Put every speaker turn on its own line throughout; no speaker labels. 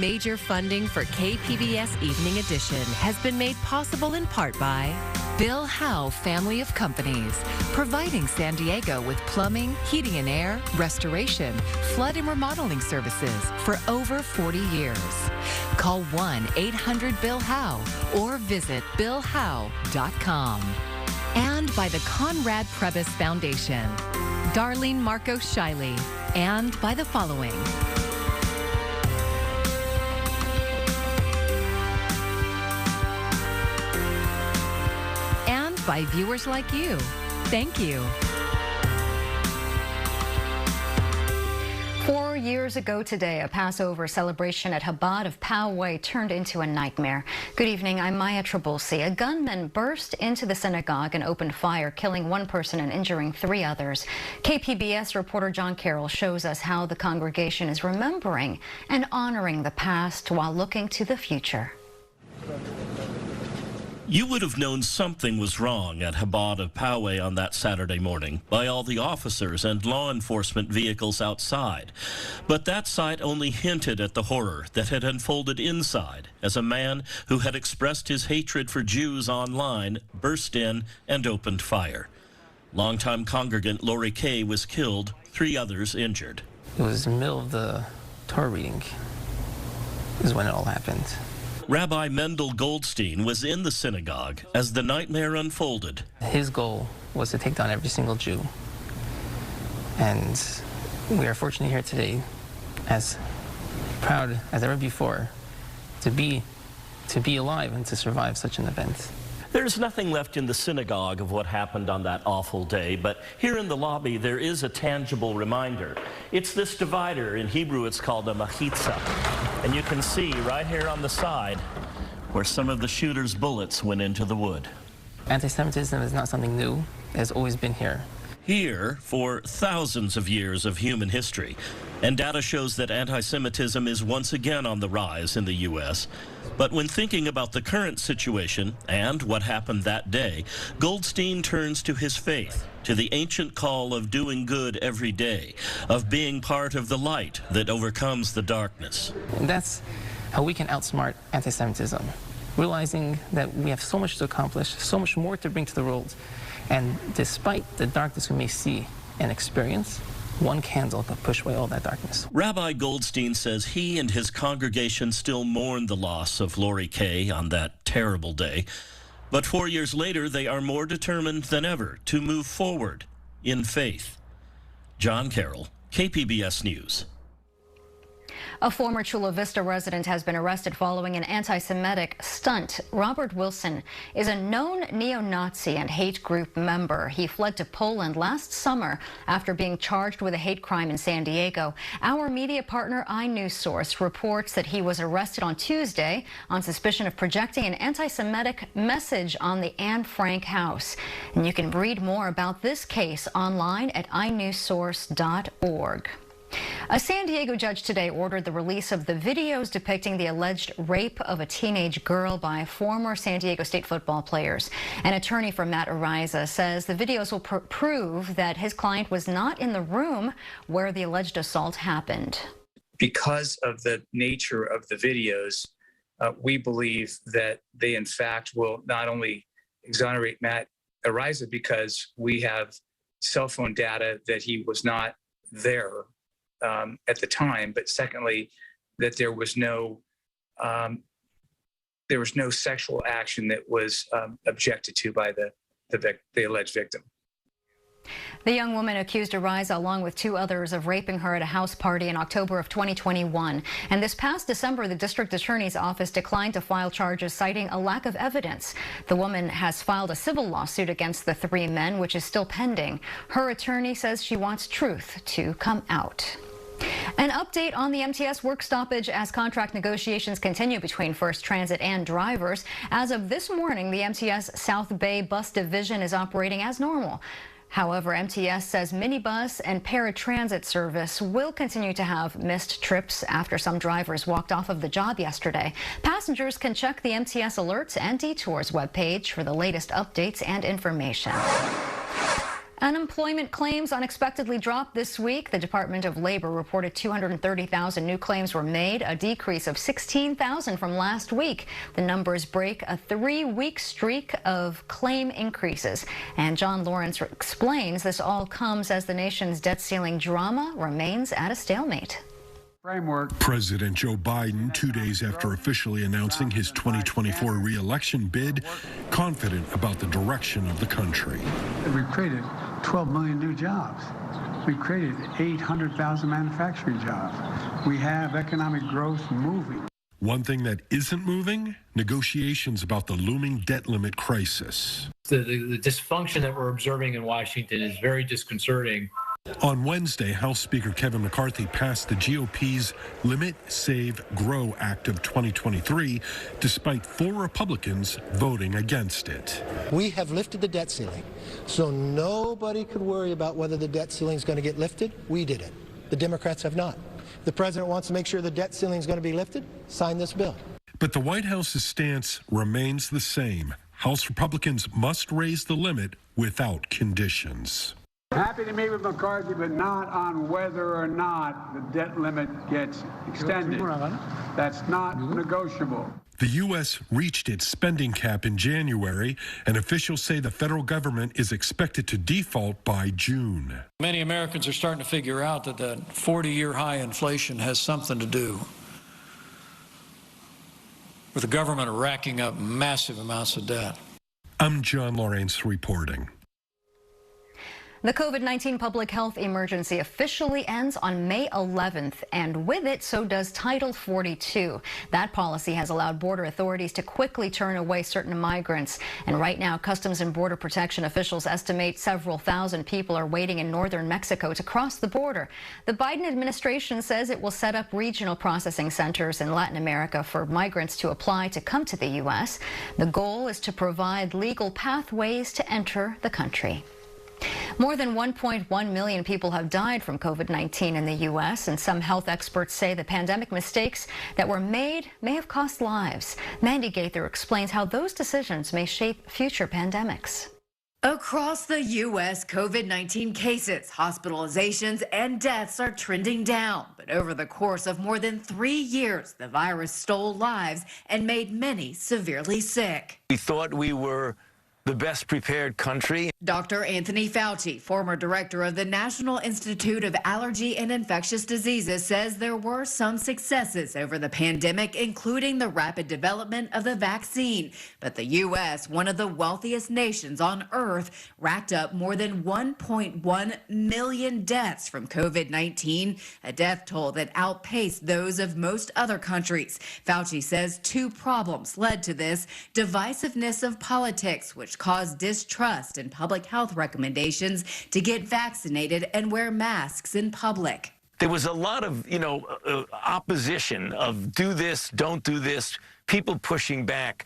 Major funding for KPBS Evening Edition has been made possible in part by Bill Howe Family of Companies, providing San Diego with plumbing, heating and air, restoration, flood and remodeling services for over 40 years. Call 1-800-BILL-HOWE or visit billhowe.com. And by the Conrad Prebys Foundation, Darlene Marcos Shiley, and by the following. By viewers like you. Thank you.
4 years ago today, a Passover celebration at Chabad of Poway turned into a nightmare. Good evening, I'm Maya Trabulsi. A gunman burst into the synagogue and opened fire, killing one person and injuring 3 others. KPBS reporter John Carroll shows us how the congregation is remembering and honoring the past while looking to the future.
You would have known something was wrong at Chabad of Poway on that Saturday morning by all the officers and law enforcement vehicles outside. But that sight only hinted at the horror that had unfolded inside as a man who had expressed his hatred for Jews online burst in and opened fire. Longtime congregant Lori Kay was killed, 3 others injured.
It was in the middle of the Torah reading is when it all happened.
Rabbi Mendel Goldstein was in the synagogue as the nightmare unfolded.
His goal was to take down every single Jew. And we are fortunate here today, as proud as ever before, to be alive and to survive such an event.
There's nothing left in the synagogue of what happened on that awful day, but here in the lobby there is a tangible reminder. It's this divider. In Hebrew it's called a machitza. And you can see right here on the side where some of the shooter's bullets went into the wood.
Anti-Semitism is not something new. It has always been here.
Here for thousands of years of human history. And data shows that anti-Semitism is once again on the rise in the U.S. But when thinking about the current situation and what happened that day, Goldstein turns to his faith, to the ancient call of doing good every day, of being part of the light that overcomes the darkness.
And that's how we can outsmart anti-Semitism, realizing that we have so much to accomplish, so much more to bring to the world. And despite the darkness we may see and experience, one candle can push away all that darkness.
Rabbi Goldstein says he and his congregation still mourn the loss of Lori Kay on that terrible day. But 4 years later, they are more determined than ever to move forward in faith. John Carroll, KPBS News.
A former Chula Vista resident has been arrested following an anti-Semitic stunt. Robert Wilson is a known neo-Nazi and hate group member. He fled to Poland last summer after being charged with a hate crime in San Diego. Our media partner iNewsSource reports that he was arrested on Tuesday on suspicion of projecting an anti-Semitic message on the Anne Frank house. And you can read more about this case online at iNewsSource.org. A San Diego judge today ordered the release of the videos depicting the alleged rape of a teenage girl by former San Diego State football players. An attorney for Matt Ariza says the videos will prove that his client was not in the room where the alleged assault happened.
Because of the nature of the videos, we believe that they, in fact, will not only exonerate Matt Ariza because we have cell phone data that he was not there at the time, but secondly, that there was no sexual action that was objected to by the alleged victim.
The young woman accused Ariza, along with 2 others, of raping her at a house party in October of 2021. And this past December, the district attorney's office declined to file charges, citing a lack of evidence. The woman has filed a civil lawsuit against the 3 men, which is still pending. Her attorney says she wants truth to come out. An update on the MTS work stoppage as contract negotiations continue between First Transit and drivers. As of this morning, the MTS South Bay bus division is operating as normal. However, MTS says minibus and paratransit service will continue to have missed trips after some drivers walked off of the job yesterday. Passengers can check the MTS Alerts and Detours webpage for the latest updates and information. Unemployment claims unexpectedly dropped this week. The Department of Labor reported 230,000 new claims were made, a decrease of 16,000 from last week. The numbers break a 3-week streak of claim increases. And John Lawrence explains this all comes as the nation's debt ceiling drama remains at a stalemate.
President Joe Biden, 2 days after officially announcing his 2024 re-election bid, confident about the direction of the country.
We've created 12 million new jobs. We've created 800,000 manufacturing jobs. We have economic growth moving.
One thing that isn't moving, negotiations about the looming debt limit crisis.
The dysfunction that we're observing in Washington is very disconcerting.
On Wednesday, House Speaker Kevin McCarthy passed the GOP's Limit, Save, Grow Act of 2023, despite 4 Republicans voting against it.
We have lifted the debt ceiling, so nobody could worry about whether the debt ceiling is going to get lifted. We did it. The Democrats have not. The president wants to make sure the debt ceiling is going to be lifted. Sign this bill.
But the White House's stance remains the same. House Republicans must raise the limit without conditions.
Happy to meet with McCarthy, but not on whether or not the debt limit gets extended. That's not negotiable.
The U.S. reached its spending cap in January, and officials say the federal government is expected to default by June.
Many Americans are starting to figure out that the 40-year high inflation has something to do with the government racking up massive amounts of debt.
I'm John Lawrence reporting.
The COVID-19 public health emergency officially ends on May 11th, and with it, so does Title 42. That policy has allowed border authorities to quickly turn away certain migrants. And right now, Customs and Border Protection officials estimate several thousand people are waiting in northern Mexico to cross the border. The Biden administration says it will set up regional processing centers in Latin America for migrants to apply to come to the U.S. The goal is to provide legal pathways to enter the country. More than 1.1 million people have died from COVID-19 in the U.S., and some health experts say the pandemic mistakes that were made may have cost lives. Mandy Gaither explains how those decisions may shape future pandemics.
Across the U.S., COVID-19 cases, hospitalizations, and deaths are trending down. But over the course of more than 3 years, the virus stole lives and made many severely sick.
We thought we were the best prepared country.
Dr. Anthony Fauci, former director of the National Institute of Allergy and Infectious Diseases, says there were some successes over the pandemic, including the rapid development of the vaccine. But the U.S., one of the wealthiest nations on earth, racked up more than 1.1 million deaths from COVID-19, a death toll that outpaced those of most other countries. Fauci says 2 problems led to this: divisiveness of politics, which caused distrust in public health recommendations to get vaccinated and wear masks in public.
There was a lot of, opposition of do this, don't do this, people pushing back.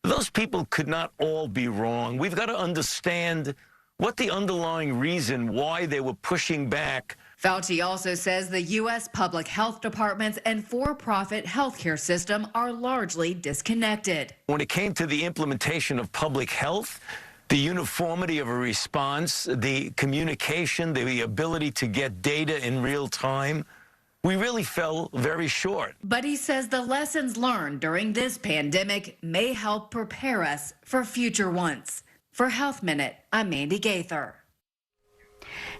Those people could not all be wrong. We've got to understand what the underlying reason why they were pushing back.
Fauci also says the U.S. public health departments and for-profit healthcare system are largely disconnected.
When it came to the implementation of public health, the uniformity of a response, the communication, the ability to get data in real time, we really fell very short.
But he says the lessons learned during this pandemic may help prepare us for future ones. For Health Minute, I'm Mandy Gaither.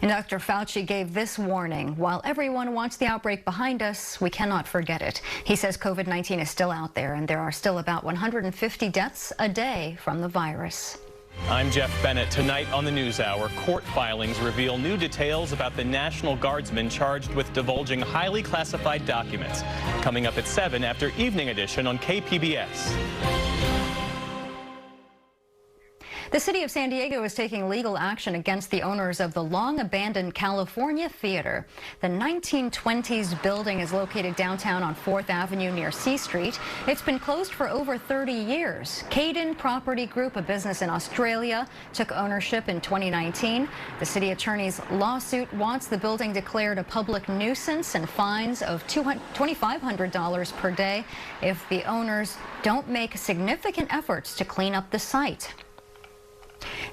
And Dr. Fauci gave this warning: while everyone wants the outbreak behind us, we cannot forget it. He says COVID-19 is still out there, and there are still about 150 deaths a day from the virus.
I'm Jeff Bennett. Tonight on the NewsHour, court filings reveal new details about the National Guardsman charged with divulging highly classified documents. Coming up at 7 after Evening Edition on KPBS.
The city of San Diego is taking legal action against the owners of the long-abandoned California Theater. The 1920s building is located downtown on 4th Avenue near C Street. It's been closed for over 30 years. Caden Property Group, a business in Australia, took ownership in 2019. The city attorney's lawsuit wants the building declared a public nuisance and fines of $2,500 per day if the owners don't make significant efforts to clean up the site.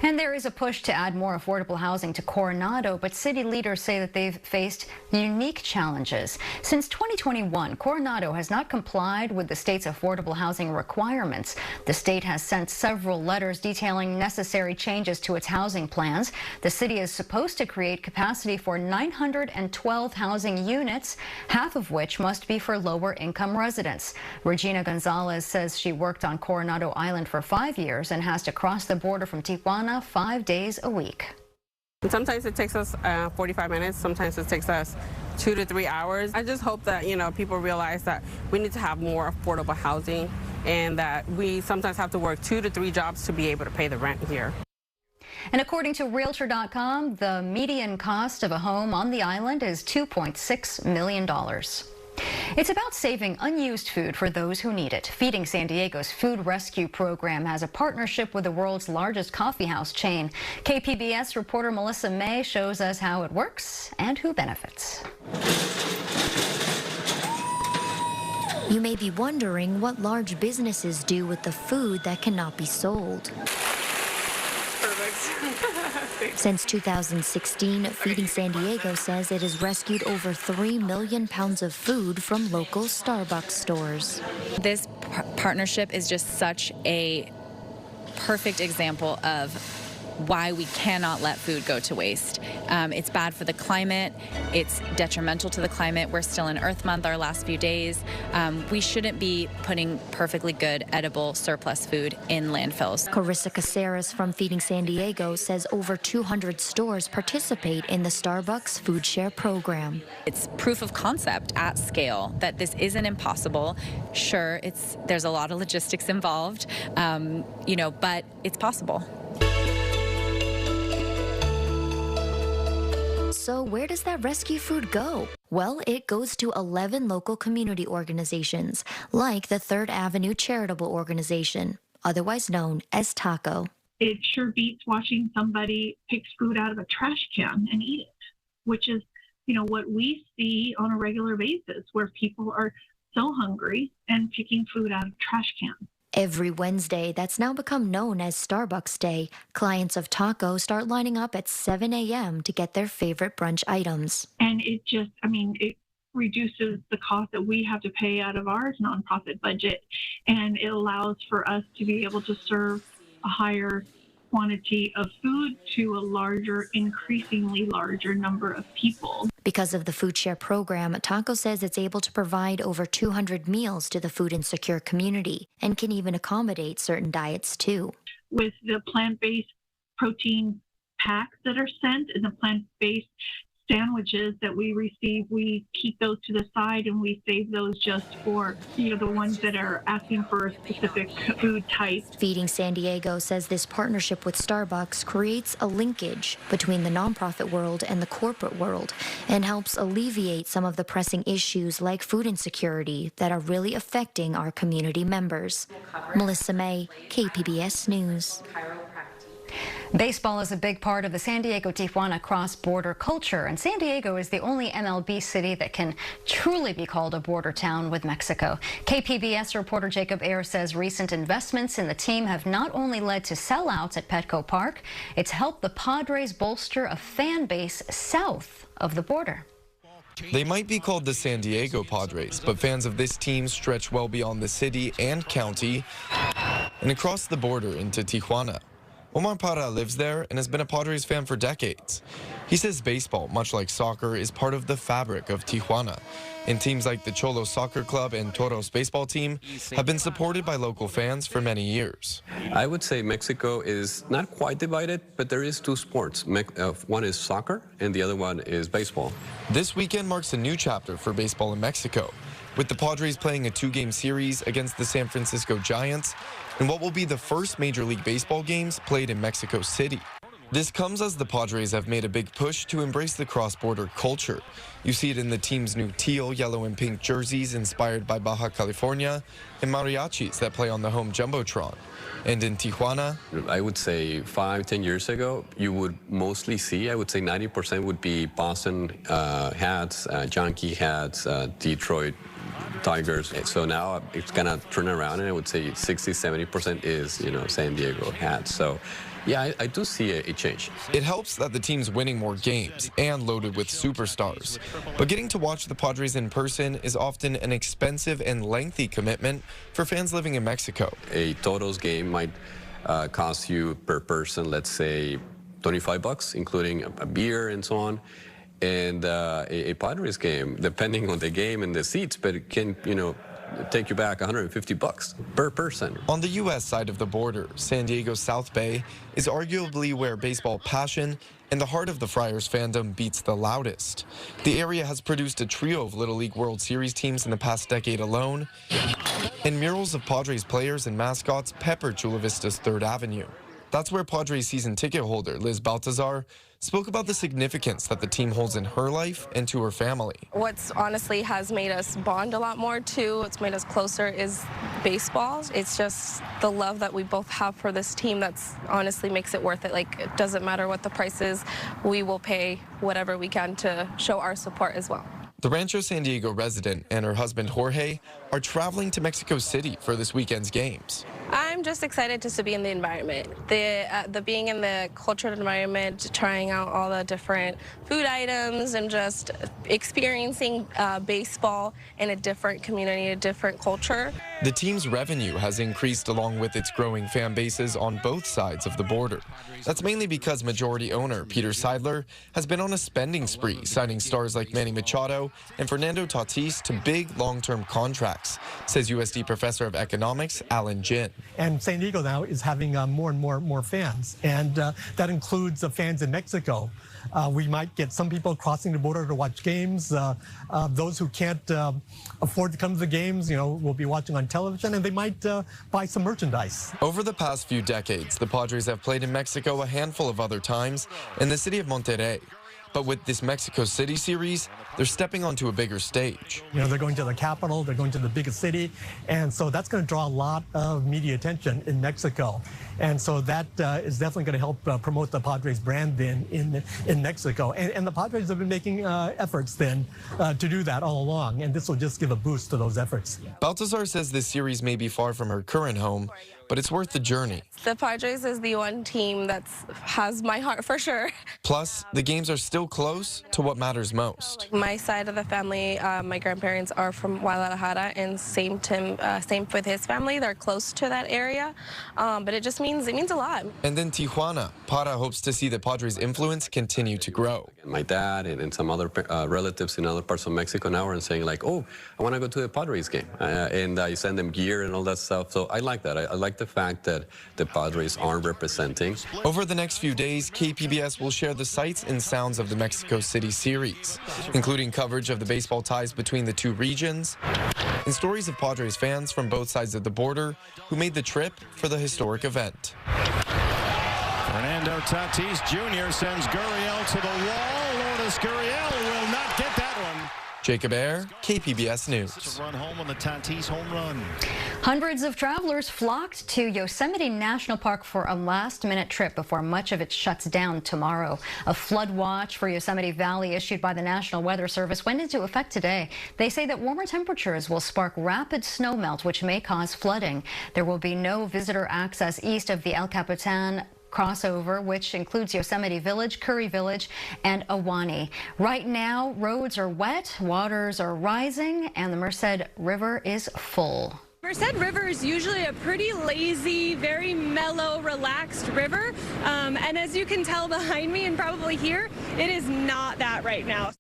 And there is a push to add more affordable housing to Coronado, but city leaders say that they've faced unique challenges. Since 2021, Coronado has not complied with the state's affordable housing requirements. The state has sent several letters detailing necessary changes to its housing plans. The city is supposed to create capacity for 912 housing units, half of which must be for lower income residents. Regina Gonzalez says she worked on Coronado Island for 5 years and has to cross the border from Tijuana 5 days a week.
Sometimes it takes us 45 minutes. Sometimes it takes us 2 to 3 hours. I just hope that, people realize that we need to have more affordable housing and that we sometimes have to work 2 to 3 jobs to be able to pay the rent here.
And according to Realtor.com, the median cost of a home on the island is $2.6 million. It's about saving unused food for those who need it. Feeding San Diego's food rescue program has a partnership with the world's largest coffeehouse chain. KPBS reporter Melissa May shows us how it works and who benefits.
You may be wondering what large businesses do with the food that cannot be sold. Since 2016, Feeding San Diego says it has rescued over 3 million pounds of food from local Starbucks stores.
This partnership is just such a perfect example of why we cannot let food go to waste. It's bad for the climate. It's detrimental to the climate. We're still in Earth Month, our last few days. We shouldn't be putting perfectly good, edible, surplus food in landfills.
Carissa Caceres from Feeding San Diego says over 200 stores participate in the Starbucks Food Share program.
It's proof of concept at scale that this isn't impossible. Sure, there's a lot of logistics involved, but it's possible.
So where does that rescue food go? Well, it goes to 11 local community organizations, like the Third Avenue Charitable Organization, otherwise known as TACO.
It sure beats watching somebody pick food out of a trash can and eat it, which is, what we see on a regular basis, where people are so hungry and picking food out of trash cans.
Every Wednesday, that's now become known as Starbucks Day, clients of Taco start lining up at 7 a.m. to get their favorite brunch items.
And it just, it reduces the cost that we have to pay out of our nonprofit budget, and it allows for us to be able to serve a higher quantity of food to a increasingly larger number of people.
Because of the Food Share program, Taco says it's able to provide over 200 meals to the food insecure community and can even accommodate certain diets too.
With the plant-based protein packs that are sent and the plant-based sandwiches that we receive, we keep those to the side and we save those just for, the ones that are asking for a specific food type.
Feeding San Diego says this partnership with Starbucks creates a linkage between the nonprofit world and the corporate world and helps alleviate some of the pressing issues like food insecurity that are really affecting our community members. Melissa May, KPBS News.
Baseball is a big part of the San Diego-Tijuana cross-border culture, and San Diego is the only MLB city that can truly be called a border town with Mexico. KPBS reporter Jacob Ayers says recent investments in the team have not only led to sellouts at Petco Park, it's helped the Padres bolster a fan base south of the border.
They might be called the San Diego Padres, but fans of this team stretch well beyond the city and county and across the border into Tijuana. Omar Parra lives there and has been a Padres fan for decades. He says baseball, much like soccer, is part of the fabric of Tijuana. And teams like the Cholos Soccer Club and Toros baseball team have been supported by local fans for many years.
I would say Mexico is not quite divided, but there is two sports. One is soccer and the other one is baseball.
This weekend marks a new chapter for baseball in Mexico, with the Padres playing a 2-game series against the San Francisco Giants in what will be the first Major League Baseball games played in Mexico City. This comes as the Padres have made a big push to embrace the cross-border culture. You see it in the team's new teal, yellow, and pink jerseys inspired by Baja California and mariachis that play on the home Jumbotron. And in Tijuana,
I would say 5-10 years ago, you would mostly see, I would say 90% would be Boston hats, Yankee hats, Detroit Tigers. So now it's kind of turned around, and I would say 60-70% is, San Diego hat. So yeah, I do see a change.
It helps that the team's winning more games and loaded with superstars. But getting to watch the Padres in person is often an expensive and lengthy commitment for fans living in Mexico.
A Toros game might cost you per person, let's say, $25, including a beer and so on. And a Padres game, depending on the game and the seats, but it can, take you back $150 per person.
On the U.S. side of the border, San Diego's South Bay is arguably where baseball passion and the heart of the Friars fandom beats the loudest. The area has produced a trio of Little League World Series teams in the past decade alone, and murals of Padres players and mascots pepper Chula Vista's 3rd Avenue. That's where Padres season ticket holder Liz Baltazar spoke about the significance that the team holds in her life and to her family.
What's honestly has made us bond a lot more too, what's made us closer is baseball. It's just the love that we both have for this team that's honestly makes it worth it. Like, it doesn't matter what the price is, we will pay whatever we can to show our support as well.
The Rancho San Diego resident and her husband Jorge are traveling to Mexico City for this weekend's games.
I'm just excited just to be in the environment, the being in the cultural environment, trying out all the different food items and just experiencing baseball in a different community, a different culture.
The team's revenue has increased along with its growing fan bases on both sides of the border. That's mainly because majority owner Peter Seidler has been on a spending spree, signing stars like Manny Machado and Fernando Tatis to big long-term contracts, says USD professor of economics Alan Jin.
And San Diego now is having more and more fans, and that includes fans in Mexico. We might get some people crossing the border to watch games. Those who can't afford to come to the games, will be watching on television, and they might buy some merchandise.
Over the past few decades, the Padres have played in Mexico a handful of other times in the city of Monterrey. But with this Mexico City series, they're stepping onto a bigger stage.
They're going to the capital, they're going to the biggest city, and so that's going to draw a lot of media attention in Mexico. And so that is definitely going to help promote the Padres brand then in Mexico. And the Padres have been making efforts then to do that all along, and this will just give a boost to those efforts.
Baltazar says this series may be far from her current home, but it's worth the journey.
The Padres is the one team that has my heart for sure.
Plus, the games are still close to what matters most.
My side of the family, my grandparents are from Guadalajara, and same with his family. They're close to that area, but it just means a lot.
And then Tijuana, Para hopes to see the Padres' influence continue to grow.
My dad and some other relatives in other parts of Mexico now are saying like, oh, I want to go to the Padres game, and I send them gear and all that stuff. So I like that. I like the fact that the Padres are representing.
Over the next few days, KPBS will share the sights and sounds of the Mexico City series, including coverage of the baseball ties between the two regions and stories of Padres fans from both sides of the border who made the trip for the historic event.
Fernando Tatis Jr. sends Gurriel to the wall. Lourdes Gurriel will not get that one.
Jacob Ayer, KPBS News.
Run home on the Tatis home run.
Hundreds of travelers flocked to Yosemite National Park for a last-minute trip before much of it shuts down tomorrow. A flood watch for Yosemite Valley issued by the National Weather Service went into effect today. They say that warmer temperatures will spark rapid snowmelt, which may cause flooding. There will be no visitor access east of the El Capitan crossover, which includes Yosemite Village, Curry Village, and Ahwahnee. Right now, roads are wet, waters are rising, and the Merced River is full.
Merced River is usually a pretty lazy, very mellow, relaxed river. And as you can tell behind me and probably here, it is not that right now.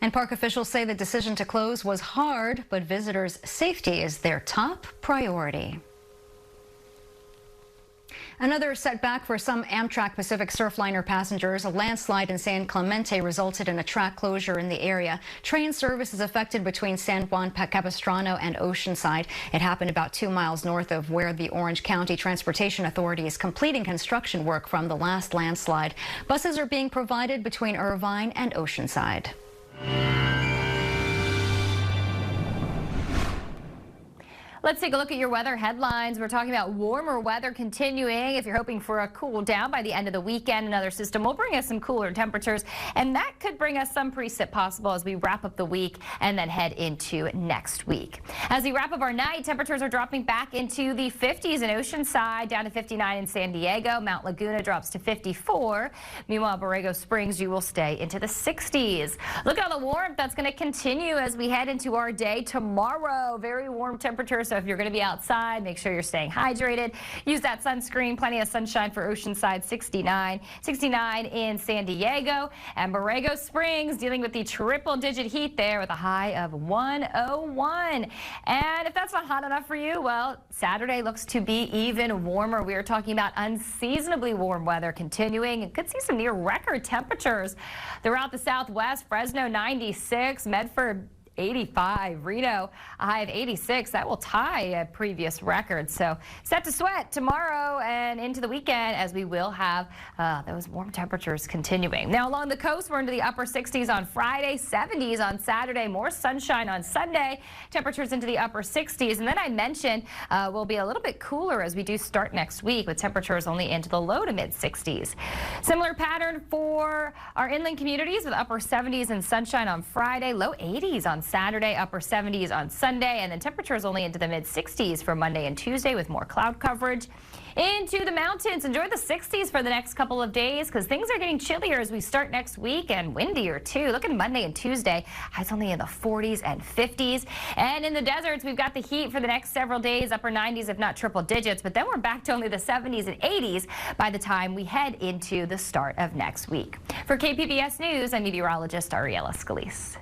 And park officials say the decision to close was hard, but visitors' safety is their top priority. Another setback for some Amtrak Pacific Surfliner passengers. A landslide in San Clemente resulted in a track closure in the area. Train service is affected between San Juan Capistrano and Oceanside. It happened about 2 miles north of where the Orange County Transportation Authority is completing construction work from the last landslide. Buses are being provided between Irvine and
Let's take a look at your weather headlines. We're talking about warmer weather continuing. If you're hoping for a cool down by the end of the weekend, another system will bring us some cooler temperatures, and that could bring us some precip possible as we wrap up the week and then head into next week. As we wrap up our night, temperatures are dropping back into the 50s in Oceanside, down to 59 in San Diego. Mount Laguna drops to 54. Meanwhile, Borrego Springs, you will stay into the 60s. Look at all the warmth that's going to continue as we head into our day tomorrow. Very warm temperatures. So if you're going to be outside, make sure you're staying hydrated. Use that sunscreen. Plenty of sunshine for Oceanside, 69. 69 in San Diego. And Borrego Springs dealing with the triple-digit heat there with a high of 101. And if that's not hot enough for you, well, Saturday looks to be even warmer. We are talking about unseasonably warm weather continuing and could see some near-record temperatures throughout the Southwest. Fresno, 96. Medford, 85. Reno, a high of 86. That will tie a previous record. So set to sweat tomorrow and into the weekend as we will have those warm temperatures continuing. Now along the coast, we're into the upper 60s on Friday, 70s on Saturday, more sunshine on Sunday, temperatures into the upper 60s. And then I mentioned we'll be a little bit cooler as we do start next week with temperatures only into the low to mid 60s. Similar pattern for our inland communities with upper 70s and sunshine on Friday, low 80s on Saturday, upper 70s on Sunday, and then temperatures only into the mid 60s for Monday and Tuesday with more cloud coverage. Into the mountains, enjoy the 60s for the next couple of days because things are getting chillier as we start next week and windier too. Look at Monday and Tuesday, highs only in the 40s and 50s. And in the deserts, we've got the heat for the next several days, upper 90s if not triple digits, but then we're back to only the 70s and 80s by the time we head into the start of next week. For KPBS News, I'm meteorologist Ariella Scalise.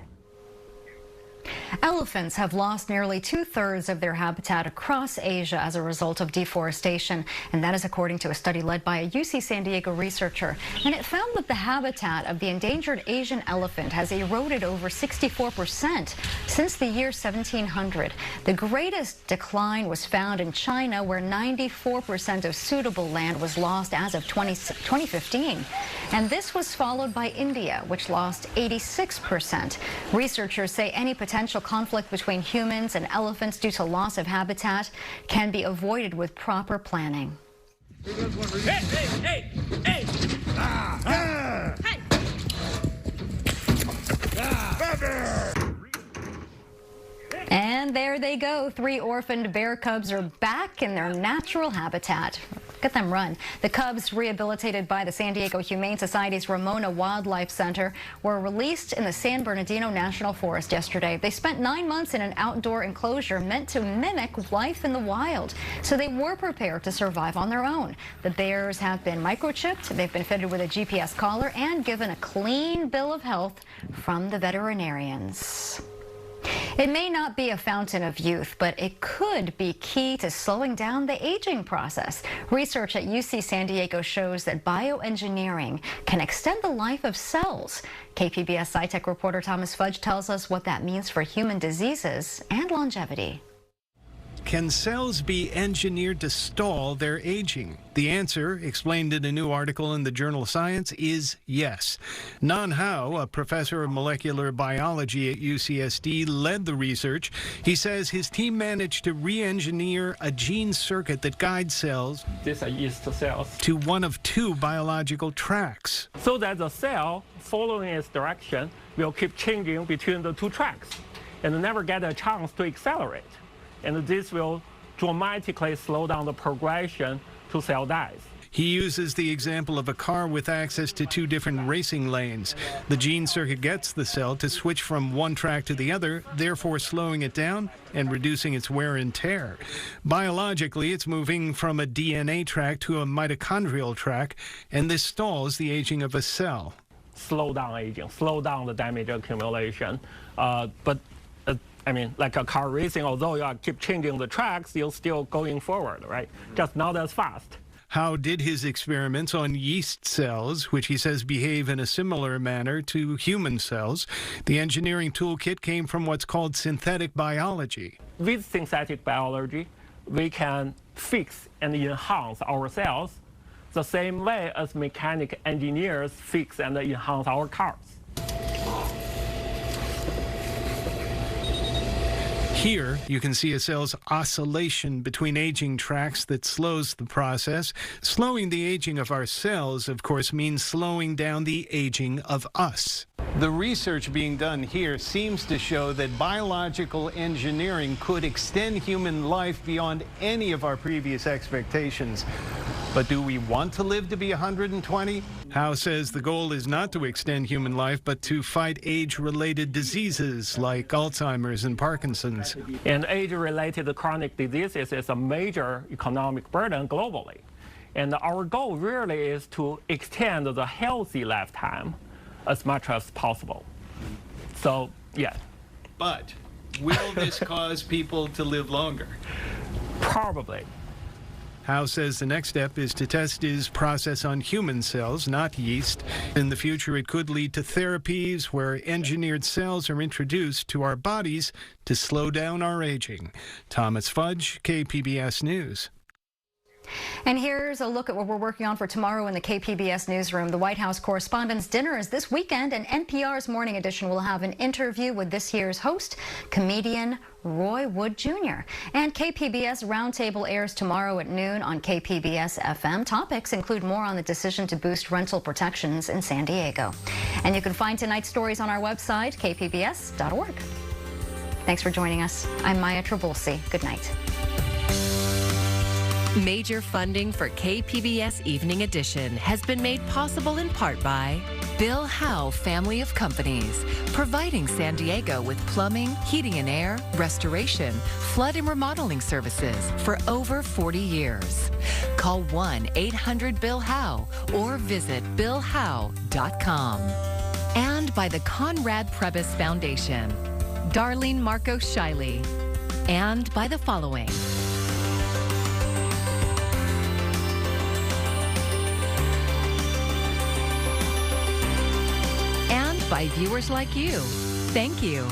Elephants have lost nearly 2/3 of their habitat across Asia as a result of deforestation, and that is according to a study led by a UC San Diego researcher. And it found that the habitat of the endangered Asian elephant has eroded over 64% since the year 1700. The greatest decline was found in China, where 94% of suitable land was lost as of 2015. And this was followed by India, which lost 86%. Researchers say any potential conflict between humans and elephants due to loss of habitat can be avoided with proper planning. And there they go. 3 orphaned bear cubs are back in their natural habitat. Look at them run. The cubs, rehabilitated by the San Diego Humane Society's Ramona Wildlife Center, were released in the San Bernardino National Forest yesterday. They spent 9 months in an outdoor enclosure meant to mimic life in the wild, so they were prepared to survive on their own. The bears have been microchipped, they've been fitted with a GPS collar, and given a clean bill of health from the veterinarians. It may not be a fountain of youth, but it could be key to slowing down the aging process. Research at UC San Diego shows that bioengineering can extend the life of cells. KPBS SciTech reporter Thomas Fudge tells us what that means for human diseases and longevity.
Can cells be engineered to stall their aging? The answer, explained in a new article in the journal Science, is yes. Nan Hao, a professor of molecular biology at UCSD, led the research. He says his team managed to re-engineer a gene circuit that guides cells to one of 2 biological tracks.
So that the cell, following its direction, will keep changing between the 2 tracks and never get a chance to accelerate. And this will dramatically slow down the progression to cell death.
He uses the example of a car with access to 2 different racing lanes. The gene circuit gets the cell to switch from one track to the other, therefore slowing it down and reducing its wear and tear. Biologically, it's moving from a DNA track to a mitochondrial track, and this stalls the aging of a cell.
Slow down aging, slow down the damage accumulation. I mean, like a car racing, although you keep changing the tracks, you're still going forward, right? Just not as fast.
How did his experiments on yeast cells, which he says behave in a similar manner to human cells? The engineering toolkit came from what's called synthetic biology.
With synthetic biology, we can fix and enhance our cells the same way as mechanic engineers fix and enhance our cars.
Here, you can see a cell's oscillation between aging tracks that slows the process. Slowing the aging of our cells, of course, means slowing down the aging of us. The research being done here seems to show that biological engineering could extend human life beyond any of our previous expectations. But do we want to live to be 120? Howe says the goal is not to extend human life, but to fight age-related diseases like Alzheimer's and Parkinson's.
And age-related chronic diseases is a major economic burden globally. And our goal really is to extend the healthy lifetime as much as possible. So, yeah.
But will this cause people to live longer?
Probably.
Howe says the next step is to test his process on human cells, not yeast. In the future, it could lead to therapies where engineered cells are introduced to our bodies to slow down our aging. Thomas Fudge, KPBS News.
And here's a look at what we're working on for tomorrow in the KPBS newsroom. The White House Correspondents' Dinner is this weekend, and NPR's Morning Edition will have an interview with this year's host, comedian Roy Wood Jr. And KPBS Roundtable airs tomorrow at noon on KPBS FM. Topics include more on the decision to boost rental protections in San Diego. And you can find tonight's stories on our website, kpbs.org. Thanks for joining us. I'm Maya Trabulsi. Good night.
Major funding for KPBS Evening Edition has been made possible in part by Bill Howe Family of Companies, providing San Diego with plumbing, heating and air, restoration, flood and remodeling services for over 40 years. Call 1-800-BILL-HOWE or visit billhowe.com. And by the Conrad Prebys Foundation, Darlene Marcos Shiley, and by the following. By viewers like you. Thank you.